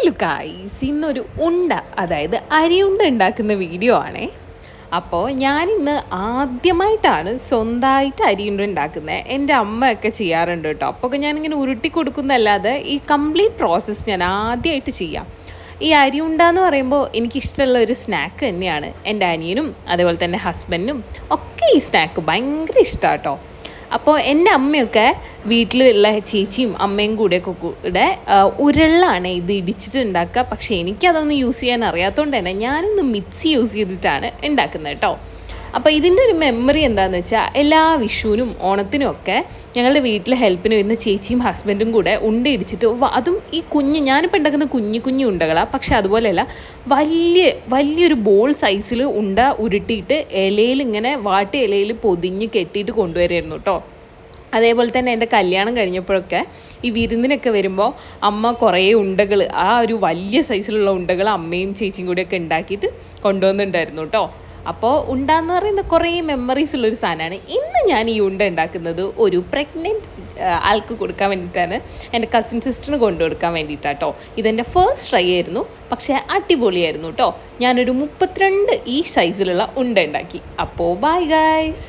Hello guys, ഇന്നൊരു ഉണ്ട, അതായത് അരിയുണ്ട ഉണ്ടാക്കുന്ന വീഡിയോ ആണേ. അപ്പോൾ ഞാനിന്ന് ആദ്യമായിട്ടാണ് സ്വന്തമായിട്ട് അരിയുണ്ട ഉണ്ടാക്കുന്നത്. എൻ്റെ അമ്മയൊക്കെ ചെയ്യാറുണ്ട് കേട്ടോ. അപ്പോൾ ഞാനിങ്ങനെ ഉരുട്ടി കൊടുക്കുന്നതല്ലാതെ ഈ കംപ്ലീറ്റ് പ്രോസസ്സ് ഞാൻ ആദ്യമായിട്ട് ചെയ്യാം. ഈ അരിയുണ്ട എന്ന് പറയുമ്പോൾ എനിക്കിഷ്ടമുള്ള ഒരു സ്നാക്ക് തന്നെയാണ്. എൻ്റെ അനിയനും അതേപോലെ തന്നെ ഹസ്ബൻഡിനും ഒക്കെ ഈ സ്നാക്ക് ഭയങ്കര ഇഷ്ടമാണ് കേട്ടോ. അപ്പോൾ എൻ്റെ അമ്മയൊക്കെ വീട്ടിലുള്ള ചേച്ചിയും അമ്മയും കൂടെ ഉരുളാണ് ഇത് ഇടിച്ചിട്ട് ഉണ്ടാക്കുക. പക്ഷേ എനിക്കതൊന്നും യൂസ് ചെയ്യാൻ അറിയാത്തതുകൊണ്ട് തന്നെ ഞാനിന്ന് മിക്സി യൂസ് ചെയ്തിട്ടാണ് ഉണ്ടാക്കുന്നത് കേട്ടോ. അപ്പോൾ ഇതിൻ്റെ ഒരു മെമ്മറി എന്താണെന്ന് വെച്ചാൽ, എല്ലാ വിഷുവിനും ഓണത്തിനും ഒക്കെ ഞങ്ങളുടെ വീട്ടിൽ ഹെൽപ്പിന് വരുന്ന ചേച്ചിയും ഹസ്ബൻഡും കൂടെ ഉണ്ട ഇടിച്ചിട്ട്, അതും ഈ ഞാനിപ്പോൾ ഉണ്ടാക്കുന്ന കുഞ്ഞു ഉണ്ടകളാണ്. പക്ഷേ അതുപോലെയല്ല, വലിയൊരു ബോൾ സൈസിൽ ഉണ്ട ഉരുട്ടിയിട്ട് ഇലയിൽ ഇങ്ങനെ വാട്ടി ഇലയിൽ പൊതിഞ്ഞ് കെട്ടിയിട്ട് കൊണ്ടുവരുമായിരുന്നു കേട്ടോ. അതേപോലെ തന്നെ എൻ്റെ കല്യാണം കഴിഞ്ഞപ്പോഴൊക്കെ ഈ വിരുന്നിനൊക്കെ വരുമ്പോൾ അമ്മ കുറേ ഉണ്ടകൾ, ആ ഒരു വലിയ സൈസിലുള്ള ഉണ്ടകൾ അമ്മയും ചേച്ചിയും കൂടിയൊക്കെ ഉണ്ടാക്കിയിട്ട് കൊണ്ടുവന്നിട്ടുണ്ടായിരുന്നു കേട്ടോ. അപ്പോൾ ഉണ്ടാന്ന് പറയുന്ന കുറേ മെമ്മറീസ് ഉള്ളൊരു സാധനമാണ്. ഇന്ന് ഞാൻ ഈ ഉണ്ട ഉണ്ടാക്കുന്നത് ഒരു പ്രഗ്നൻറ്റ് ആൾക്ക് കൊടുക്കാൻ വേണ്ടിയിട്ടാണ്, എൻ്റെ കസിൻ സിസ്റ്ററിന് കൊണ്ടു കൊടുക്കാൻ വേണ്ടിയിട്ടാണ് കേട്ടോ. ഇതെൻ്റെ ഫസ്റ്റ് ട്രൈ ആയിരുന്നു, പക്ഷേ അടിപൊളിയായിരുന്നു കേട്ടോ. ഞാനൊരു 32 ഈ സൈസിലുള്ള ഉണ്ട ഉണ്ടാക്കി. അപ്പോൾ ബൈ ഗൈസ്.